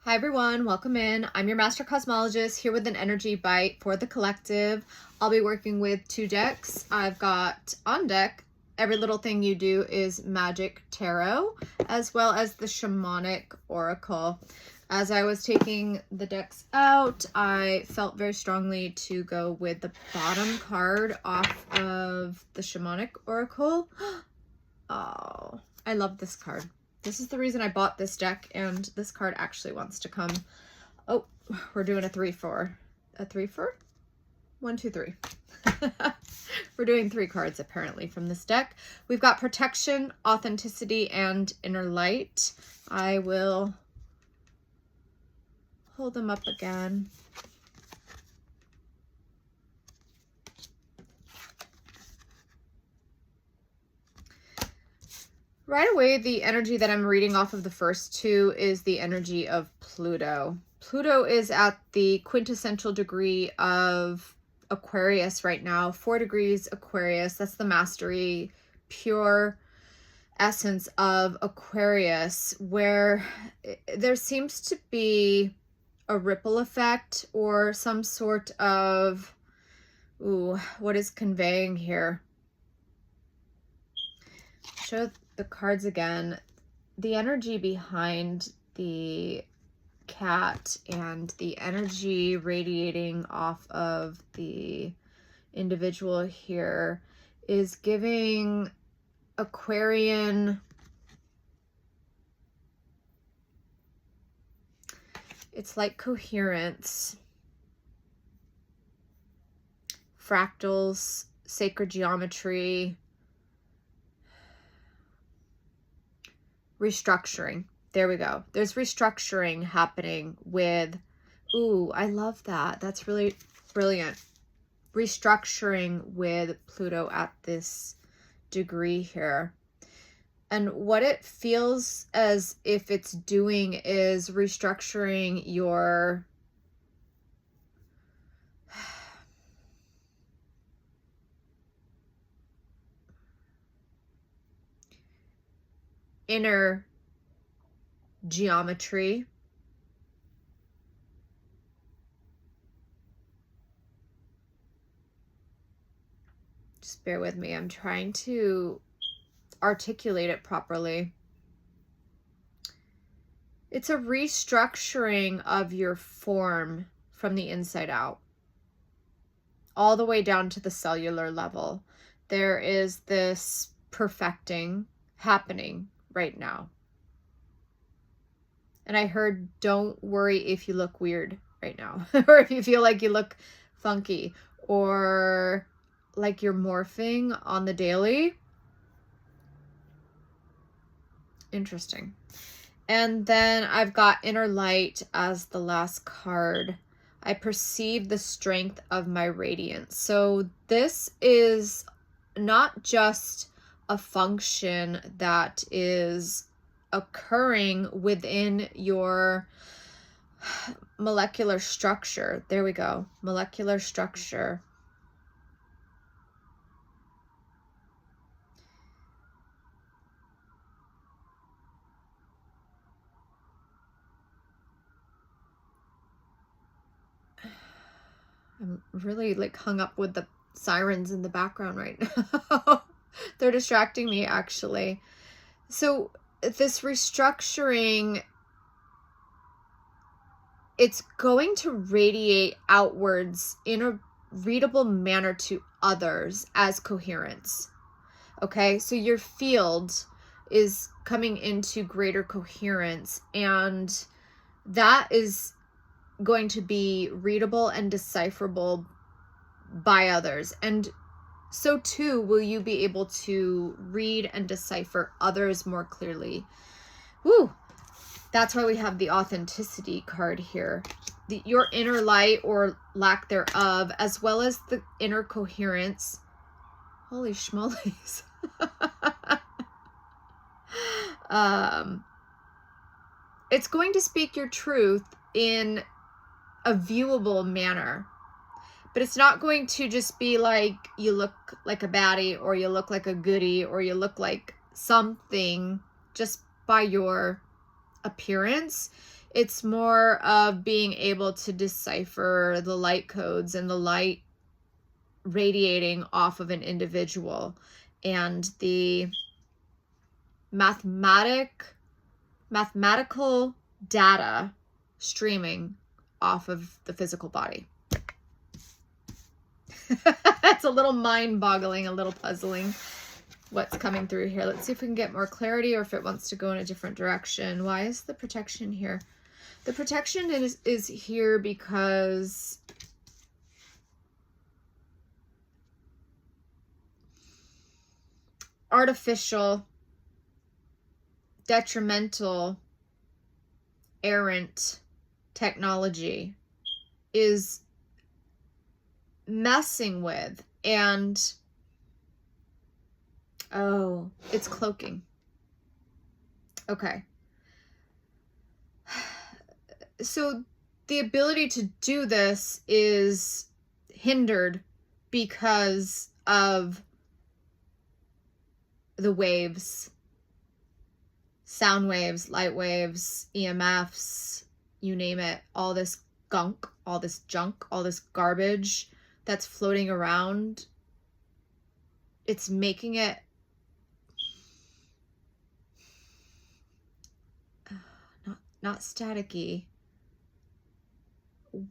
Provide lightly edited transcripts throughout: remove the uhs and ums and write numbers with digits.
Hi everyone, welcome in. I'm your Master Cosmologist here with an energy bite for the collective. I'll be working with 2 decks. I've got on deck, Every Little Thing You Do is Magic Tarot, as well as the Shamanic Oracle. As I was taking the decks out, I felt very strongly to go with the bottom card off of the Shamanic Oracle. Oh, I love this card. This is the reason I bought this deck, and this card actually wants to come. Oh, we're doing a 3-4. A 3-4? 1, 2, 3. We're doing 3 cards apparently from this deck. We've got Protection, Authenticity, and Inner Light. I will hold them up again. Right away, the energy that I'm reading off of the first 2 is the energy of Pluto. Pluto is at the quintessential degree of Aquarius right now, 4 degrees Aquarius. That's the mastery, pure essence of Aquarius, where there seems to be a ripple effect or some sort of, what is conveying here? Show the cards again. The energy behind the cat and the energy radiating off of the individual here is giving Aquarian, it's like coherence, fractals, sacred geometry, restructuring. There we go. There's restructuring happening with, I love that. That's really brilliant. Restructuring with Pluto at this degree here. And what it feels as if it's doing is restructuring your inner geometry, just bear with me, I'm trying to articulate it properly. It's a restructuring of your form from the inside out, all the way down to the cellular level. There is this perfecting happening right now. And I heard, don't worry if you look weird right now, or if you feel like you look funky, or like you're morphing on the daily. Interesting. And then I've got Inner Light as the last card. I perceive the strength of my radiance. So this is not just a function that is occurring within your molecular structure. There we go. Molecular structure. I'm really like hung up with the sirens in the background right now. They're distracting me actually. So this restructuring, it's going to radiate outwards in a readable manner to others as coherence. Okay, so your field is coming into greater coherence, and that is going to be readable and decipherable by others. And so too will you be able to read and decipher others more clearly. Woo! That's why we have the authenticity card here. Your inner light or lack thereof, as well as the inner coherence. Holy schmolies. It's going to speak your truth in a viewable manner. But it's not going to just be like you look like a baddie, or you look like a goodie, or you look like something just by your appearance. It's more of being able to decipher the light codes and the light radiating off of an individual, and the mathematical data streaming off of the physical body. It's a little mind-boggling, a little puzzling what's coming through here. Let's see if we can get more clarity or if it wants to go in a different direction. Why is the protection here? The protection is here because artificial, detrimental, errant technology is messing with, and oh, it's cloaking. Okay. So the ability to do this is hindered because of the waves, sound waves, light waves, EMFs, you name it, all this gunk, all this junk, all this garbage that's floating around. It's making it not staticky,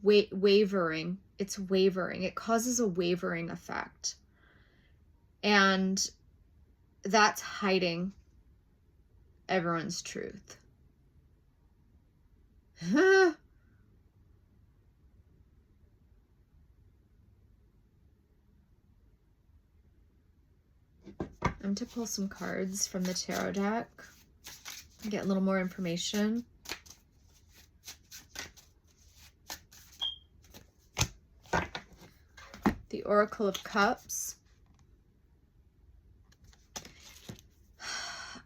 wavering. It's wavering. It causes a wavering effect. And that's hiding everyone's truth. I'm going to pull some cards from the tarot deck and get a little more information. The Oracle of Cups.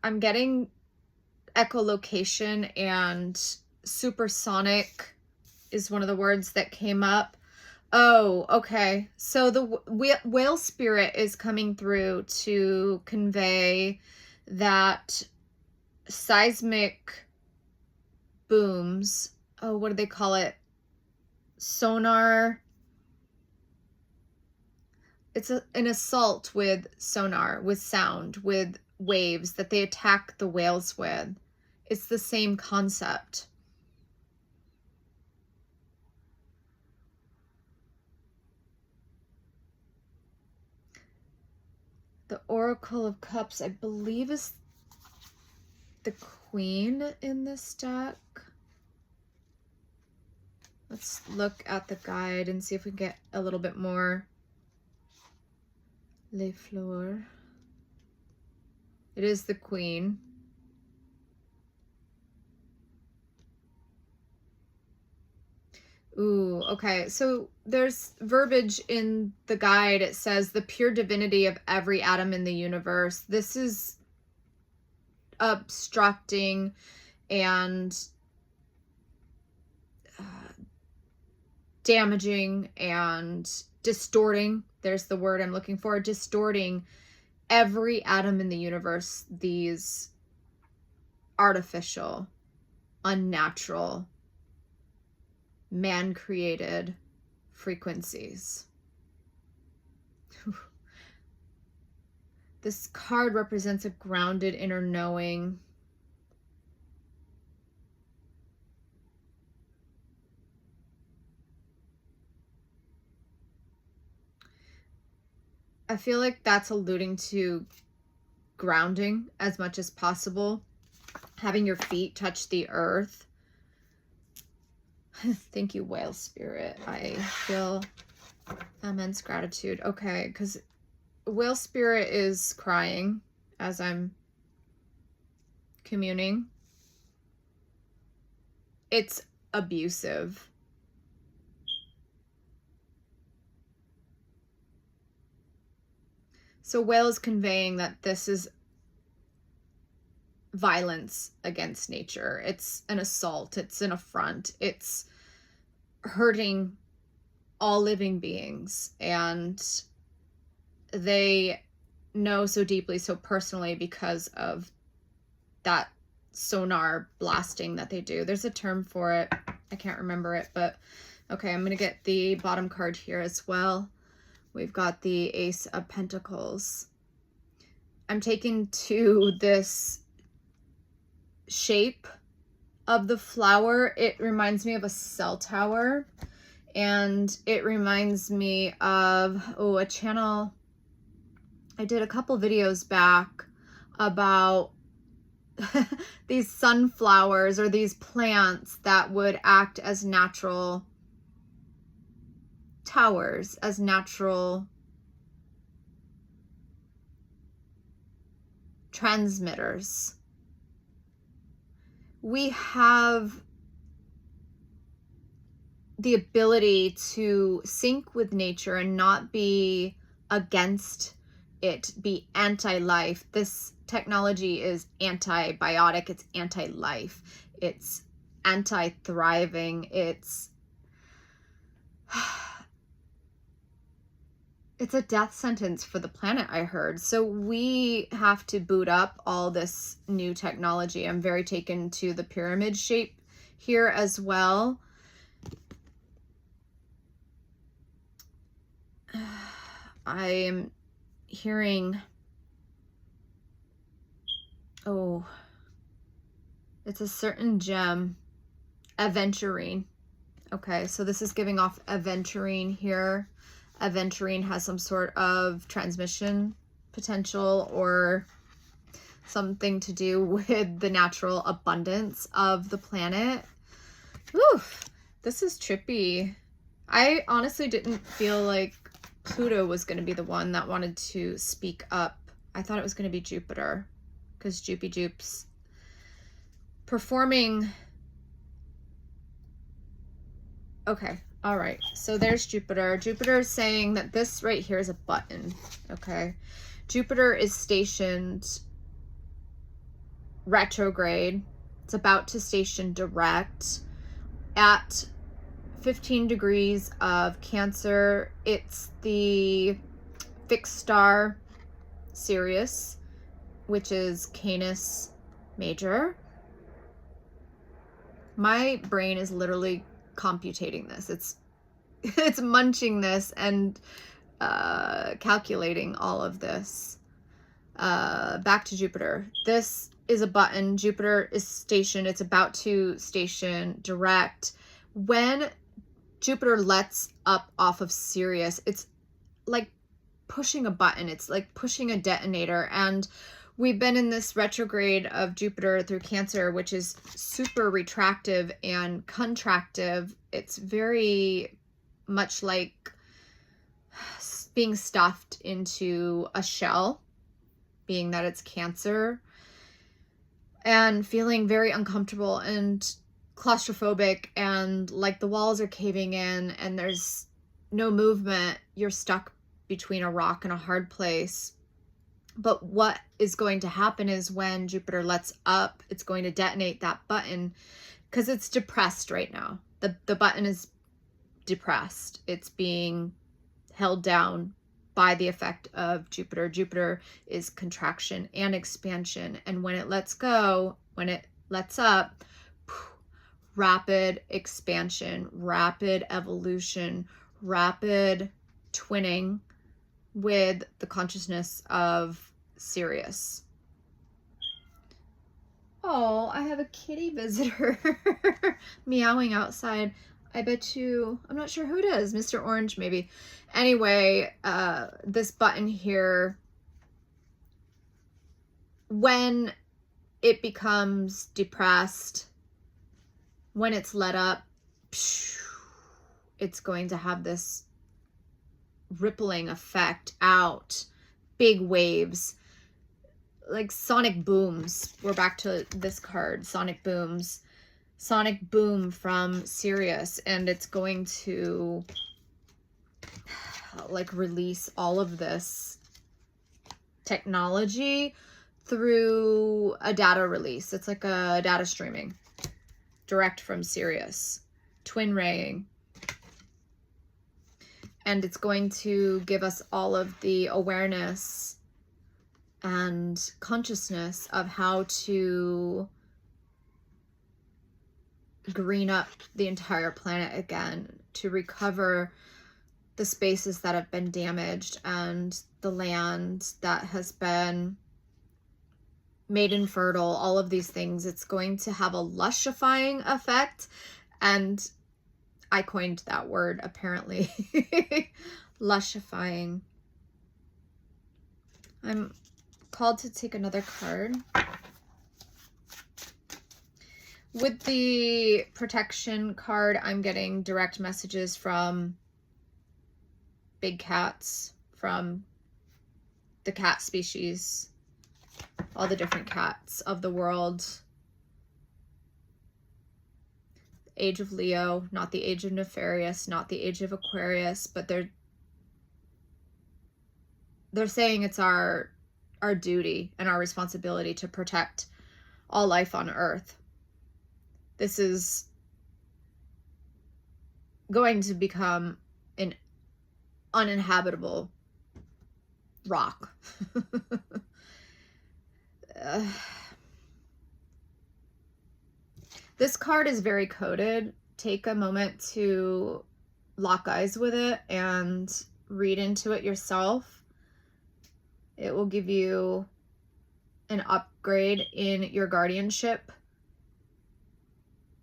I'm getting echolocation and supersonic is one of the words that came up. Oh, okay. So the whale spirit is coming through to convey that seismic booms. Oh, what do they call it? Sonar. It's an assault with sonar, with sound, with waves that they attack the whales with. It's the same concept. The Oracle of Cups, I believe, is the Queen in this deck. Let's look at the guide and see if we can get a little bit more. Les Fleurs. It is the Queen. Ooh, okay. So there's verbiage in the guide. It says the pure divinity of every atom in the universe. This is obstructing and damaging and distorting. There's the word I'm looking for. Distorting every atom in the universe. These artificial, unnatural, man-created frequencies. This card represents a grounded inner knowing. I feel like that's alluding to grounding as much as possible. Having your feet touch the earth. Thank you, whale spirit. I feel immense gratitude. Okay, because whale spirit is crying as I'm communing. It's abusive. So whale is conveying that this is violence against nature. It's an assault. It's an affront. It's hurting all living beings. And they know so deeply, so personally, because of that sonar blasting that they do. There's a term for it. I can't remember it, but okay, I'm going to get the bottom card here as well. We've got the Ace of Pentacles. I'm taken to this shape of the flower. It reminds me of a cell tower, and it reminds me of, a channel I did a couple videos back about these sunflowers or these plants that would act as natural towers, as natural transmitters. We have the ability to sync with nature and not be against it, be anti-life. This technology is antibiotic, it's anti-life, it's anti-thriving, it's a death sentence for the planet, I heard. So we have to boot up all this new technology. I'm very taken to the pyramid shape here as well. I am hearing, it's a certain gem, aventurine. Okay, so this is giving off aventurine here. Aventurine has some sort of transmission potential or something to do with the natural abundance of the planet. Oof, this is trippy. I honestly didn't feel like Pluto was going to be the one that wanted to speak up. I thought it was going to be Jupiter, because Jupy's performing. Okay, all right. So there's Jupiter. Jupiter is saying that this right here is a button. Okay, Jupiter is stationed retrograde. It's about to station direct at 15 degrees of Cancer. It's the fixed star Sirius, which is Canis Major. My brain is literally computating this. It's munching this and calculating all of this. Back to Jupiter. This is a button. Jupiter is stationed. It's about to station direct. When Jupiter lets up off of Sirius, it's like pushing a button. It's like pushing a detonator. And we've been in this retrograde of Jupiter through Cancer, which is super retractive and contractive. It's very much like being stuffed into a shell, being that it's Cancer, and feeling very uncomfortable and claustrophobic, and like the walls are caving in and there's no movement. You're stuck between a rock and a hard place. But what is going to happen is when Jupiter lets up, it's going to detonate that button, because it's depressed right now. The button is depressed. It's being held down by the effect of Jupiter. Jupiter is contraction and expansion. And when it lets go, when it lets up, rapid expansion, rapid evolution, rapid twinning with the consciousness of Sirius. Oh, I have a kitty visitor meowing outside. I bet you, I'm not sure who it is, Mr. Orange maybe. Anyway, this button here, when it becomes depressed, when it's let up, it's going to have this rippling effect out, big waves, like sonic booms. We're back to this card, sonic booms, sonic boom from Sirius, and it's going to like release all of this technology through a data release. It's like a data streaming direct from Sirius, twin raying. And it's going to give us all of the awareness and consciousness of how to green up the entire planet again, to recover the spaces that have been damaged and the land that has been made infertile, all of these things. It's going to have a lushifying effect. And I coined that word, apparently. Lushifying. I'm called to take another card. With the protection card, I'm getting direct messages from big cats, from the cat species, all the different cats of the world. Age of Leo, not the age of Nefarious, not the age of Aquarius, but they're saying it's our duty and our responsibility to protect all life on Earth. This is going to become an uninhabitable rock. This card is very coded. Take a moment to lock eyes with it and read into it yourself. It will give you an upgrade in your guardianship.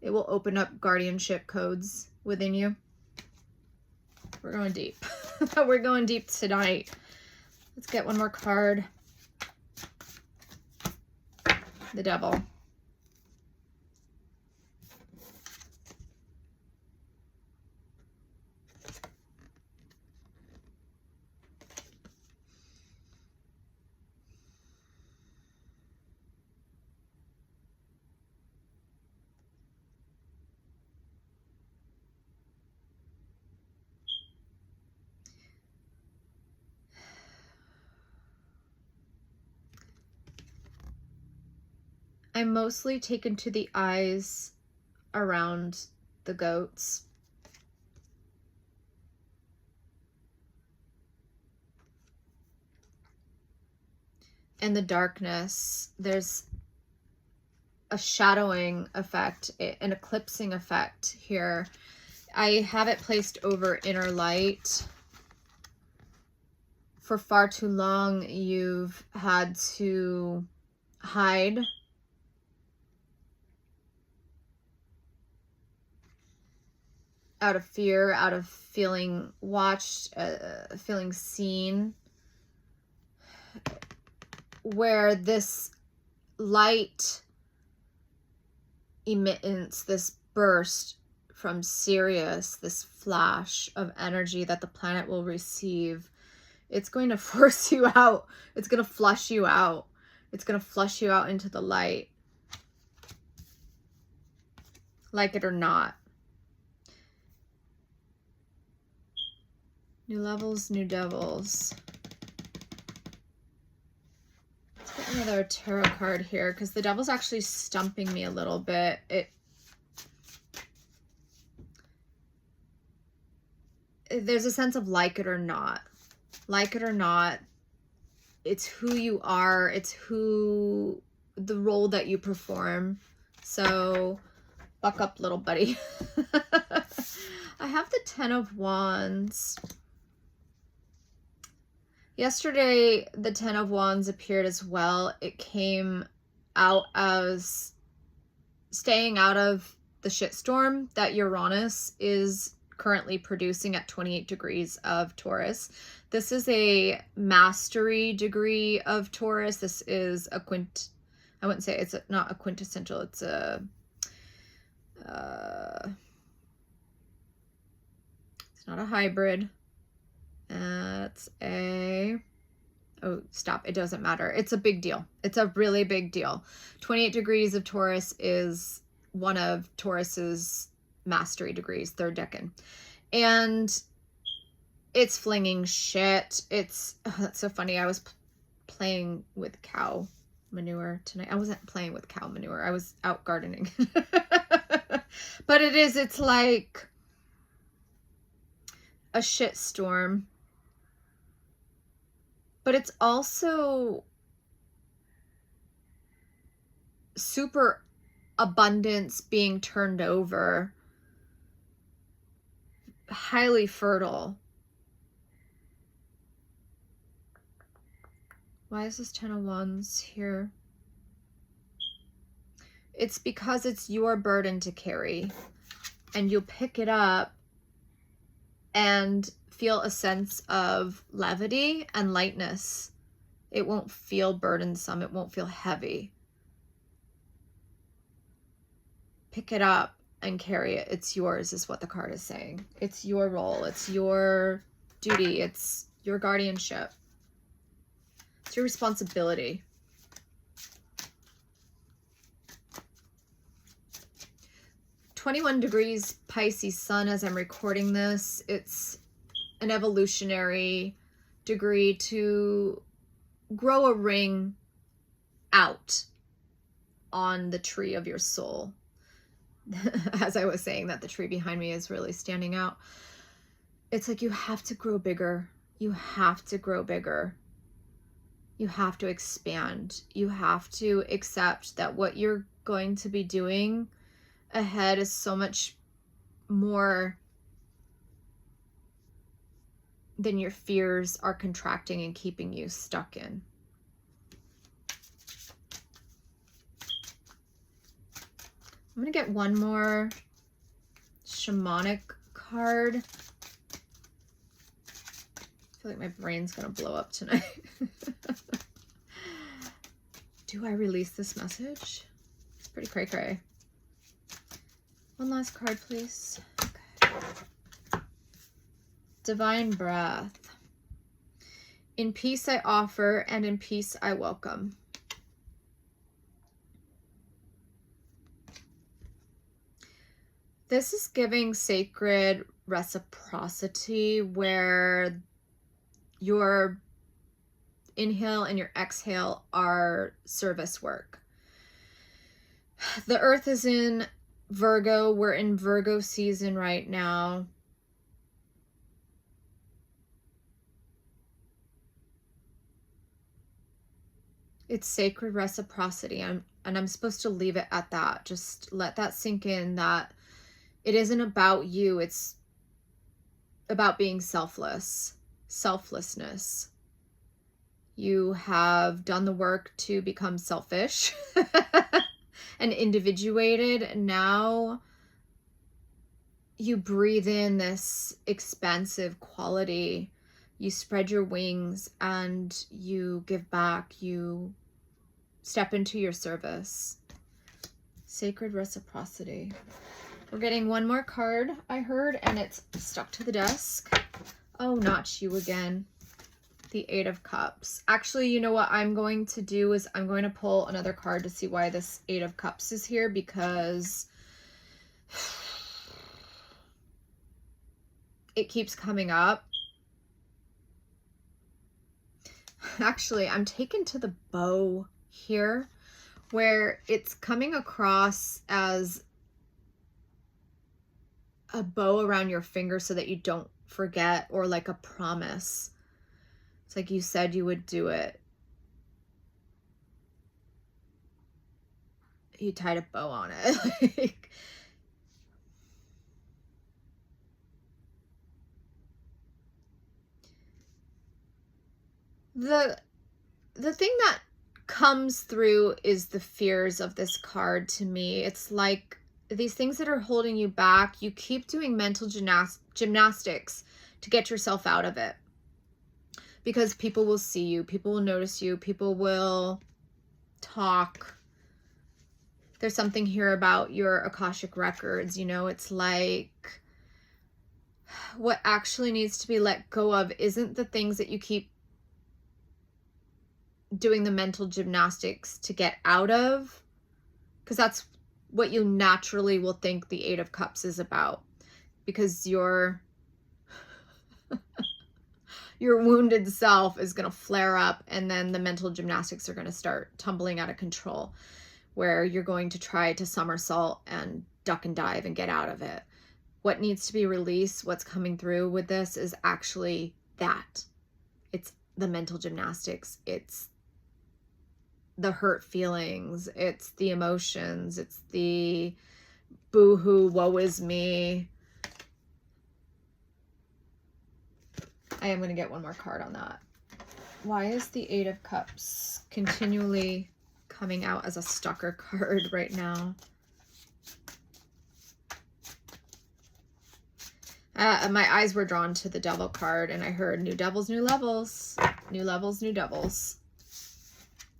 It will open up guardianship codes within you. We're going deep. We're going deep tonight. Let's get one more card. The Devil. I'm mostly taken to the eyes around the goats. And the darkness. There's a shadowing effect, an eclipsing effect here. I have it placed over inner light. For far too long, you've had to hide. Out of fear, out of feeling watched, feeling seen. Where this light emittance, this burst from Sirius, this flash of energy that the planet will receive, it's going to force you out. It's going to flush you out. It's going to flush you out into the light. Like it or not. New levels, new devils. Let's get another tarot card here, because the devil's actually stumping me a little bit. There's a sense of like it or not. Like it or not, it's who you are. It's the role that you perform. So buck up, little buddy. I have the 10 of Wands. Yesterday, the 10 of Wands appeared as well. It came out as staying out of the shitstorm that Uranus is currently producing at 28 degrees of Taurus. This is a mastery degree of Taurus. This is a I wouldn't say it's not a quintessential. It's a it's not a hybrid. It's a, oh, stop. It doesn't matter. It's a big deal. It's a really big deal. 28 degrees of Taurus is one of Taurus's mastery degrees, third decan. And it's flinging shit. It's, oh, that's so funny. I was playing with cow manure tonight. I wasn't playing with cow manure. I was out gardening. But it's like a shit storm. But it's also super abundance being turned over. Highly fertile. Why is this 10 of Wands here? It's because it's your burden to carry, and you'll pick it up and feel a sense of levity and lightness. It won't feel burdensome. It won't feel heavy. Pick it up and carry it. It's yours, is what the card is saying. It's your role. It's your duty. It's your guardianship. It's your responsibility. (21 degrees Pisces sun as I'm recording this. It's an evolutionary degree to grow a ring out on the tree of your soul. As I was saying that, the tree behind me is really standing out. It's like you have to grow bigger. You have to grow bigger. You have to expand. You have to accept that what you're going to be doing ahead is so much more than your fears are contracting and keeping you stuck in. I'm going to get one more shamanic card. I feel like my brain's going to blow up tonight. Do I release this message? It's pretty cray-cray. One last card, please. Okay. Divine breath. In peace I offer, and in peace I welcome. This is giving sacred reciprocity, where your inhale and your exhale are service work. The earth is in Virgo. We're in Virgo season right now. It's sacred reciprocity. And I'm supposed to leave it at that. Just let that sink in, that it isn't about you. It's about being selflessness. You have done the work to become selfish and individuated. Now you breathe in this expansive quality. You spread your wings and you give back. You step into your service. Sacred reciprocity. We're getting one more card, I heard, and it's stuck to the desk. Oh, not you again. The 8 of Cups. Actually, you know what I'm going to do is I'm going to pull another card to see why this 8 of Cups is here, because it keeps coming up. Actually, I'm taken to the bow here, where it's coming across as a bow around your finger so that you don't forget, or like a promise. It's like you said you would do it. You tied a bow on it. Like, the thing that comes through is the fears of this card to me. It's like these things that are holding you back, you keep doing mental gymnastics to get yourself out of it. Because people will see you, people will notice you, people will talk. There's something here about your Akashic records, you know, it's like what actually needs to be let go of isn't the things that you keep doing the mental gymnastics to get out of, because that's what you naturally will think the 8 of Cups is about, because your wounded self is going to flare up, and then the mental gymnastics are going to start tumbling out of control, where you're going to try to somersault and duck and dive and get out of it. What needs to be released, what's coming through with this is actually that. It's the mental gymnastics. It's the hurt feelings, it's the emotions, it's the boo-hoo, woe is me. I am going to get one more card on that. Why is the Eight of Cups continually coming out as a stalker card right now? My eyes were drawn to the Devil card, and I heard new devils, new levels. New levels, new devils.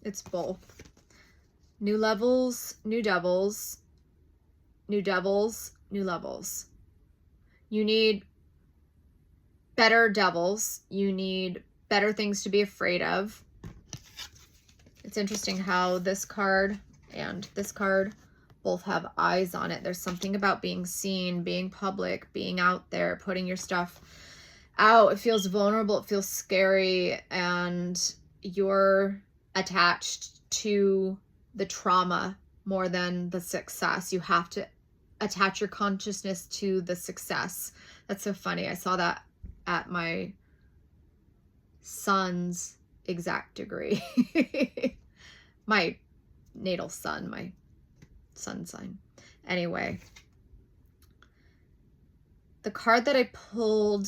It's both. New levels, new devils. New devils, new levels. You need better devils. You need better things to be afraid of. It's interesting how this card and this card both have eyes on it. There's something about being seen, being public, being out there, putting your stuff out. It feels vulnerable, it feels scary, and you're attached to the trauma more than the success. You have to attach your consciousness to the success. That's so funny. I saw that at my son's exact degree. My natal son, my sun sign. Anyway, the card that I pulled,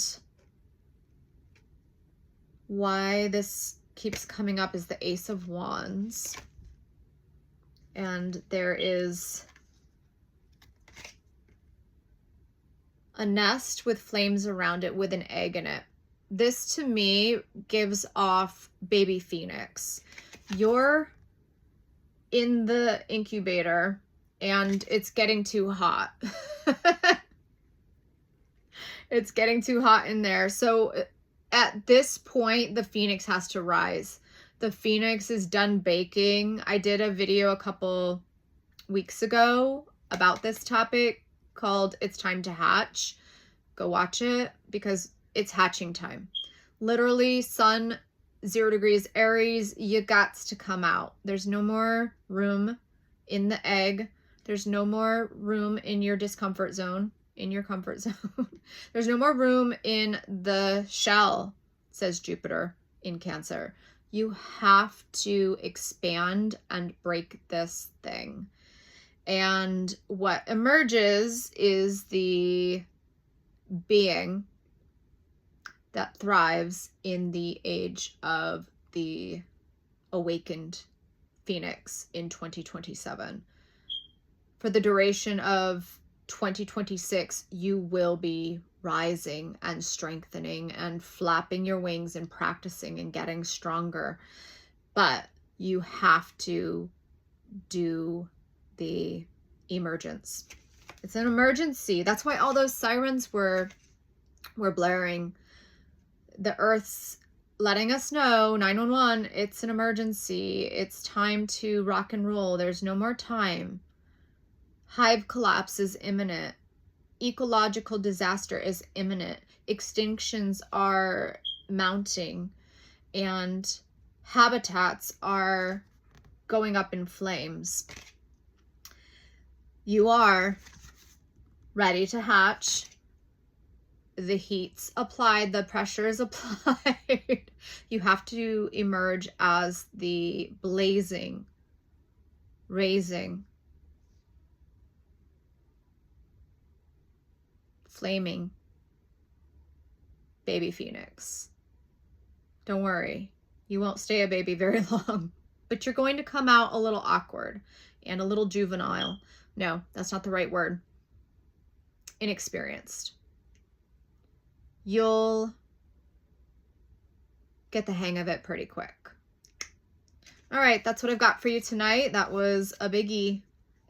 why this keeps coming up, is the Ace of Wands. And there is a nest with flames around it with an egg in it. This to me gives off baby phoenix. You're in the incubator and it's getting too hot. It's getting too hot in there. So at this point, the phoenix has to rise. The phoenix is done baking. I did a video a couple weeks ago about this topic called It's Time to Hatch. Go watch it because it's hatching time. Literally, sun, 0 degrees Aries, you gots to come out. There's no more room in the egg. There's no more room in your discomfort zone, in your comfort zone. There's no more room in the shell, says Jupiter in Cancer. You have to expand and break this thing. And what emerges is the being that thrives in the age of the awakened phoenix in 2027. For the duration of 2026, you will be rising and strengthening and flapping your wings and practicing and getting stronger. But you have to do the emergence. It's an emergency. That's why all those sirens were blaring. The Earth's letting us know, 911, it's an emergency. It's time to rock and roll. There's no more time. Hive collapse is imminent. Ecological disaster is imminent. Extinctions are mounting, and habitats are going up in flames. You are ready to hatch. The heat's applied, the pressure is applied. You have to emerge as the blazing, raising, flaming baby phoenix. Don't worry, you won't stay a baby very long, but you're going to come out a little awkward and a little juvenile. No, that's not the right word. Inexperienced. You'll get the hang of it pretty quick. All right, that's what I've got for you tonight. That was a biggie.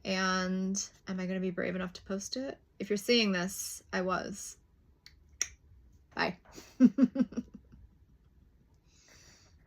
And am I going to be brave enough to post it? If you're seeing this, I was. Bye.